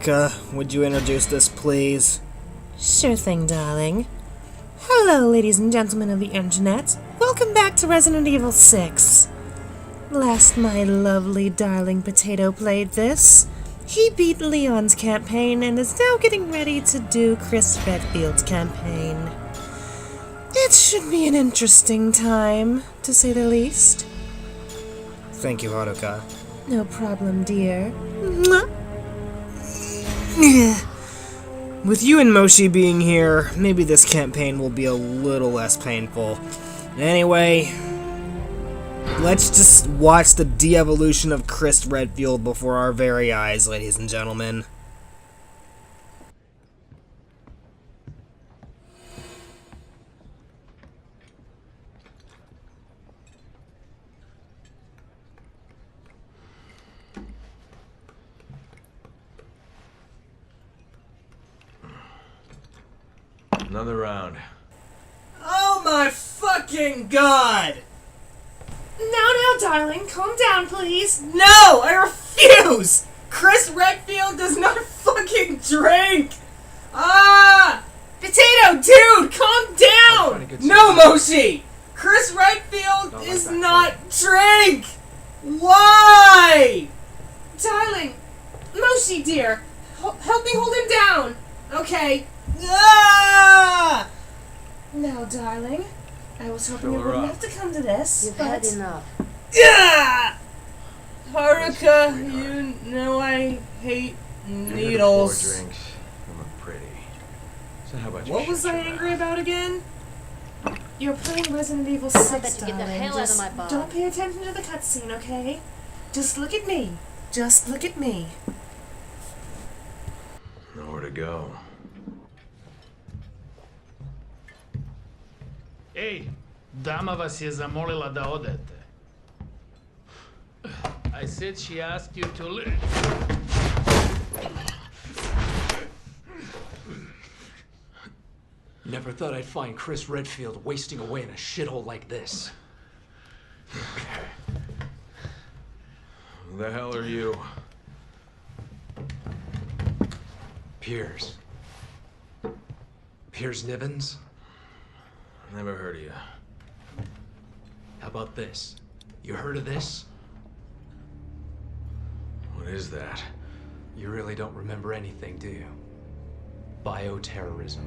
Haruka, would you introduce this, please? Sure thing, darling. Hello, ladies and gentlemen of the internet. Welcome back to Resident Evil 6. Last my lovely darling Potato played this, he beat Leon's campaign and is now getting ready to do Chris Redfield's campaign. It should be an interesting time, to say the least. Thank you, Haruka. No problem, dear. With you and Moshi being here, maybe this campaign will be a little less painful. Anyway, let's just watch the de-evolution of Chris Redfield before our very eyes, ladies and gentlemen. Another round. Oh my fucking god! Now, darling, calm down, please. No! I refuse! Chris Redfield does not fucking drink! Ah! Potato, dude, calm down! No, Moshi! Chris Redfield is not drink! Why? Darling, Moshi, dear, help me hold him down. Okay. Ah! Now, darling, I was hoping Fill it her wouldn't up. have to come to this, You've but... had enough. Yeah! Haruka, Sweetheart. you know I hate You're here to needles. pour drinks. You look pretty. So how about you What was shut I your angry mouth? about again? You're playing Resident Evil 6, bet you get the darling. hell out of Just my bar. don't pay attention to the cutscene, okay? Just look at me. Just look at me. Nowhere to go. Ej, dama vas je zamolila da odete. I said she asked you to leave. Never thought I'd find Chris Redfield wasting away in a shithole like this. Who the hell are you? Piers. Piers Nivens? Never heard of you. How about this? You heard of this? What is that? You really don't remember anything, do you? Bioterrorism.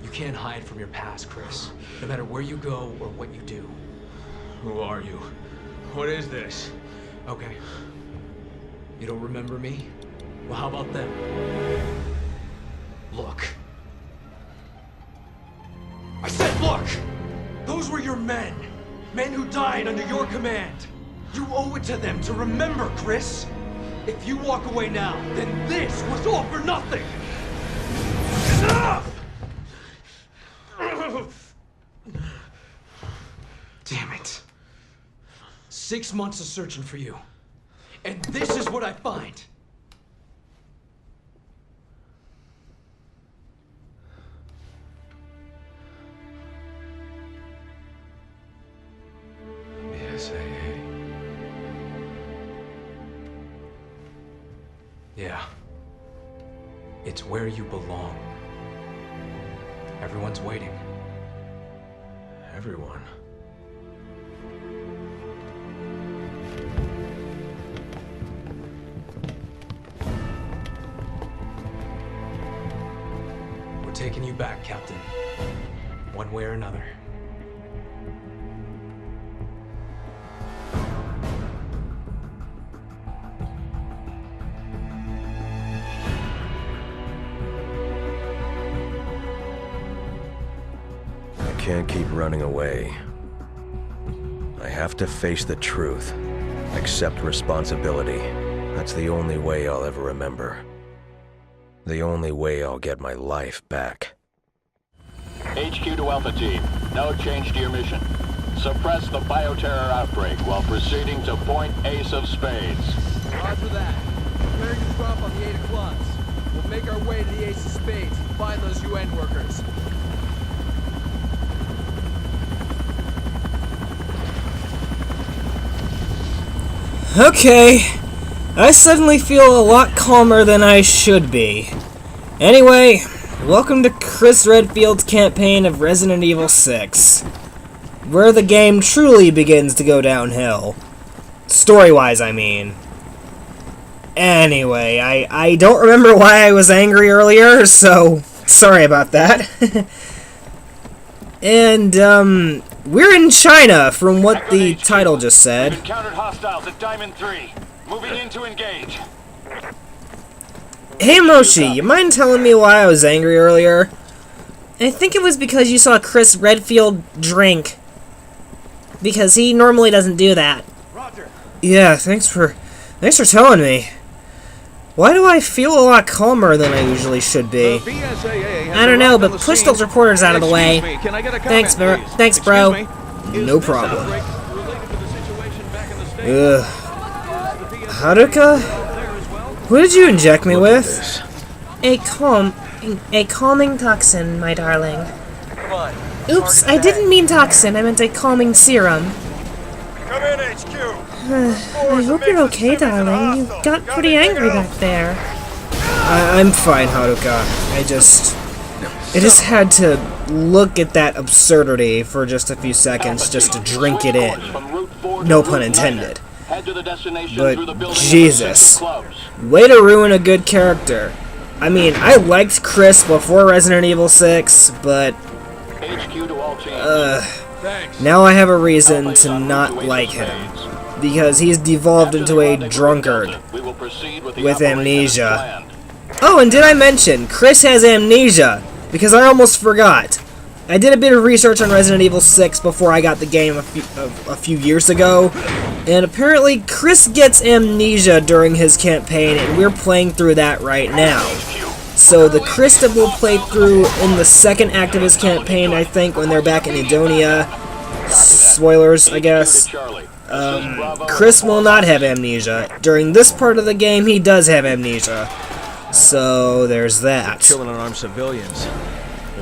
You can't hide from your past, Chris. No matter where you go or what you do. Who are you? What is this? Okay. You don't remember me? Well, how about them? Look. I said look! Those were your men. Men who died under your command. You owe it to them to remember, Chris. If you walk away now, then this was all for nothing. Enough! Damn it. 6 months of searching for you. And this is what I find. BSAA. Yeah. It's where you belong. Everyone's waiting. Everyone. We're taking you back, Captain. One way or another. I can't keep running away. I have to face the truth. Accept responsibility. That's the only way I'll ever remember. The only way I'll get my life back. HQ to Alpha Team. No change to your mission. Suppress the bioterror outbreak while proceeding to Point Ace of Spades. Roger that. Preparing to drop on the 8 o'clocks. We'll make our way to the Ace of Spades and find those UN workers. Okay, I suddenly feel a lot calmer than I should be. Anyway, welcome to Chris Redfield's campaign of Resident Evil 6, where the game truly begins to go downhill. Story-wise, I mean. Anyway, I don't remember why I was angry earlier, so sorry about that. And, we're in China, from what the title just said. Encountered hostiles at Diamond 3. Moving in to engage. Hey Moshi, you mind telling me why I was angry earlier? I think it was because you saw Chris Redfield drink. Because he normally doesn't do that. Yeah, thanks for telling me. Why do I feel a lot calmer than I usually should be? I don't know, but push those reporters out of the way. Thanks, bro. No problem. Ugh. Haruka? What did you inject me with? A calming toxin, my darling. Oops, I didn't mean toxin, I meant a calming serum. Come in, HQ. I hope you're okay, darling. You got pretty angry back there. I'm fine, Haruka. I just had to look at that absurdity for just a few seconds just to drink it in. No pun intended. But Jesus. Way to ruin a good character. I mean, I liked Chris before Resident Evil 6, but now I have a reason to not like him. Because he's devolved into a drunkard with amnesia. Oh, and did I mention, Chris has amnesia, because I almost forgot. I did a bit of research on Resident Evil 6 before I got the game a few years ago, and apparently Chris gets amnesia during his campaign, and we're playing through that right now. So the Chris that we'll play through in the second act of his campaign, I think, when they're back in Edonia, spoilers, I guess, Chris will not have amnesia. During this part of the game, he does have amnesia. So, there's that. Killing unarmed civilians.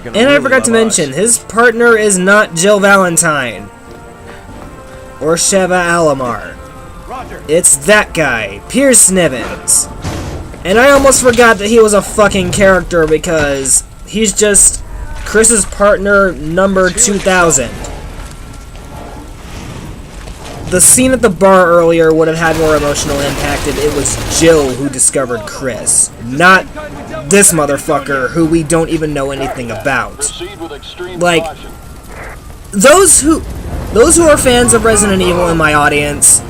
And I forgot to mention, his partner is not Jill Valentine. Or Sheva Alomar. It's that guy, Pierce Nivens. And I almost forgot that he was a fucking character because he's just Chris's partner number 2000. The scene at the bar earlier would have had more emotional impact if it was Jill who discovered Chris, not this motherfucker who we don't even know anything about. Like, those who are fans of Resident Evil in my audience,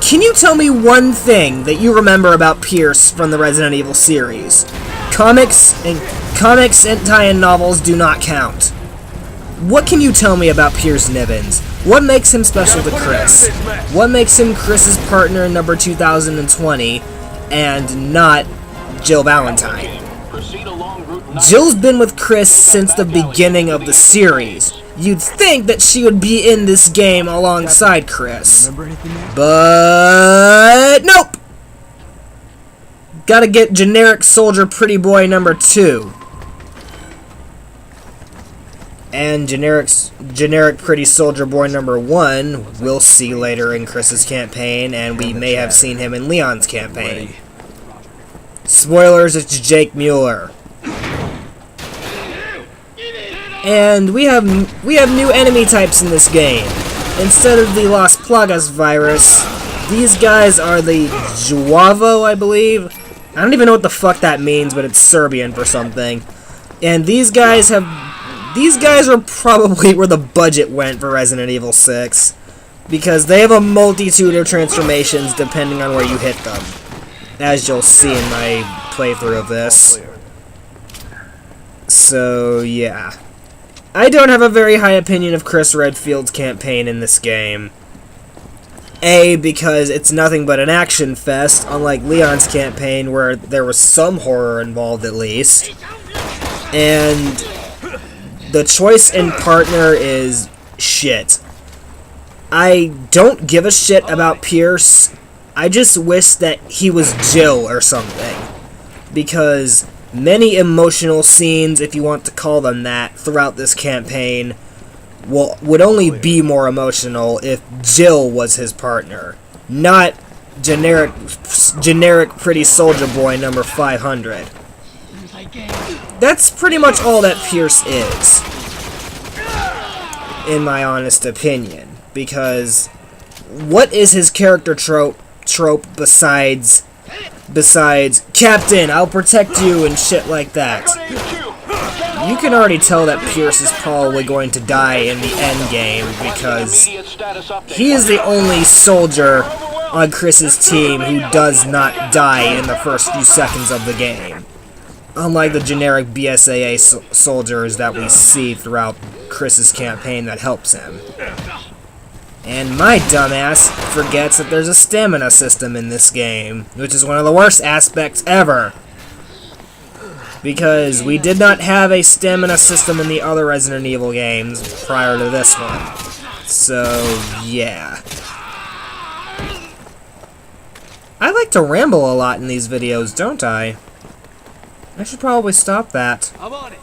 can you tell me one thing that you remember about Pierce from the Resident Evil series? Comics and tie-in novels do not count. What can you tell me about Pierce Nivens? What makes him special to Chris? What makes him Chris's partner in number 2020 and not Jill Valentine? Jill's been with Chris since the beginning of the series. You'd think that she would be in this game alongside Chris. But nope! Gotta get generic soldier pretty boy number 2. And generic pretty soldier boy number 1 we'll see later in Chris's campaign, and we may have seen him in Leon's campaign. Spoilers, it's Jake Mueller. And we have new enemy types in this game. Instead of the Las Plagas virus, these guys are the Juavo, I believe. I don't even know what the fuck that means, but it's Serbian for something. And these guys are probably where the budget went for Resident Evil 6, because they have a multitude of transformations depending on where you hit them, as you'll see in my playthrough of this. So, yeah. I don't have a very high opinion of Chris Redfield's campaign in this game. A, because it's nothing but an action fest, unlike Leon's campaign where there was some horror involved at least. And the choice in partner is shit. I don't give a shit about Pierce. I just wish that he was Jill or something. Because many emotional scenes, if you want to call them that, throughout this campaign would only be more emotional if Jill was his partner. Not generic pretty soldier boy number 500. That's pretty much all that Pierce is, in my honest opinion. Because what is his character trope besides Captain, I'll protect you and shit like that? You can already tell that Pierce is probably going to die in the end game because he is the only soldier on Chris's team who does not die in the first few seconds of the game. Unlike the generic BSAA soldiers that we see throughout Chris's campaign that helps him. And my dumbass forgets that there's a stamina system in this game, which is one of the worst aspects ever. Because we did not have a stamina system in the other Resident Evil games prior to this one. So, yeah. I like to ramble a lot in these videos, don't I? I should probably stop that. I'm on it.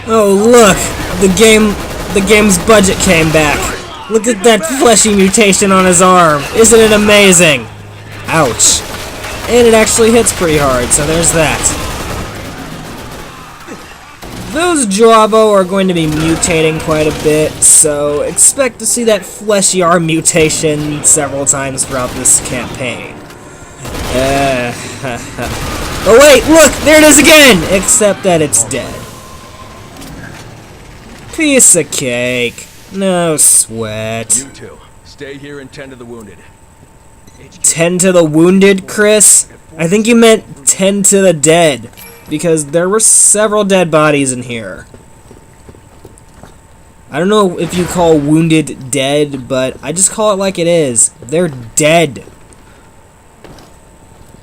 Oh look! The game's budget came back. Look at that fleshy mutation on his arm. Isn't it amazing? Ouch. And it actually hits pretty hard, so there's that. Those Jawbo are going to be mutating quite a bit, so expect to see that fleshy arm mutation several times throughout this campaign. Oh wait, look! There it is again! Except that it's dead. Piece of cake. No sweat. You two, stay here and tend to the wounded. Tend to the wounded, Chris? I think you meant tend to the dead, because there were several dead bodies in here. I don't know if you call wounded dead, but I just call it like it is. They're dead.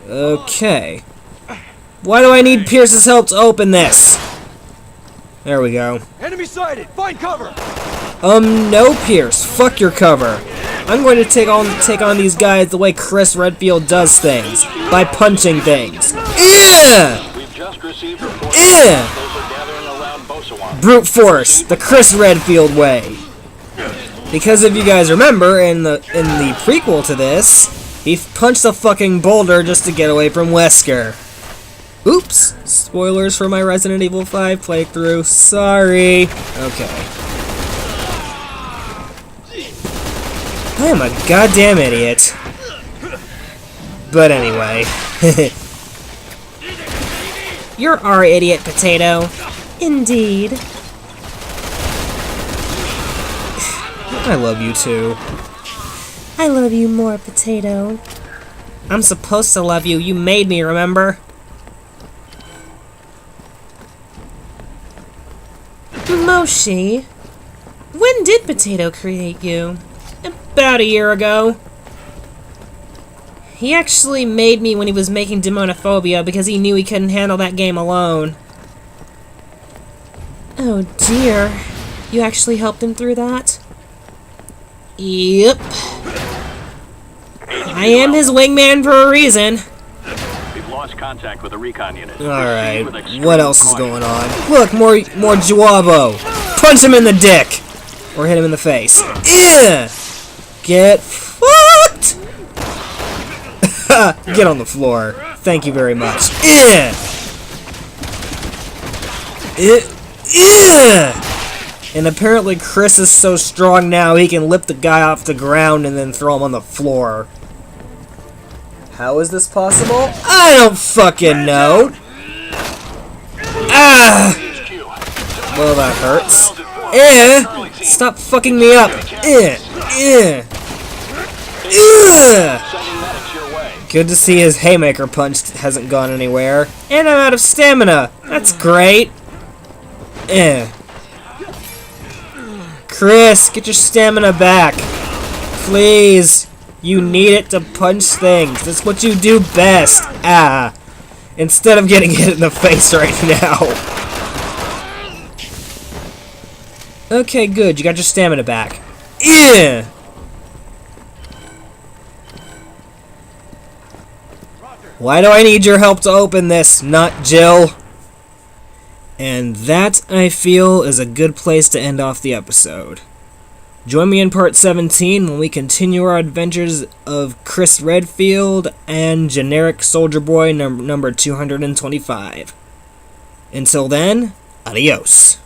Okay. Why do I need Pierce's help to open this? There we go. Enemy sighted! Find cover! No, Pierce. Fuck your cover. I'm going to take on these guys the way Chris Redfield does things. By punching things. Brute force. The Chris Redfield way. Because if you guys remember, in the prequel to this, he punched a fucking boulder just to get away from Wesker. Oops! Spoilers for my Resident Evil 5 playthrough. Sorry. Okay. I am a goddamn idiot. But anyway. You're our idiot, Potato. Indeed. I love you too. I love you more, Potato. I'm supposed to love you. You made me, remember? Moshi, when did Potato create you? About a year ago. He actually made me when he was making Demonophobia because he knew he couldn't handle that game alone. Oh dear. You actually helped him through that? Yep. I am his wingman for a reason. We've lost contact with the recon unit. Alright, what else is going on? Look, more Jawbo. Punch him in the dick! Or hit him in the face. Ew! Get fucked! Get on the floor. Thank you very much. And apparently Chris is so strong now he can lift the guy off the ground and then throw him on the floor. How is this possible? I don't fucking know. Ah! Well, that hurts. Stop fucking me up. Good to see his haymaker punch hasn't gone anywhere. And I'm out of stamina. That's great. Chris, get your stamina back. Please. You need it to punch things. That's what you do best. Instead of getting hit in the face right now. Okay, good. You got your stamina back. Why do I need your help to open this, Nut Jill? And that, I feel, is a good place to end off the episode. Join me in part 17 when we continue our adventures of Chris Redfield and generic Soldier Boy number 225. Until then, adios.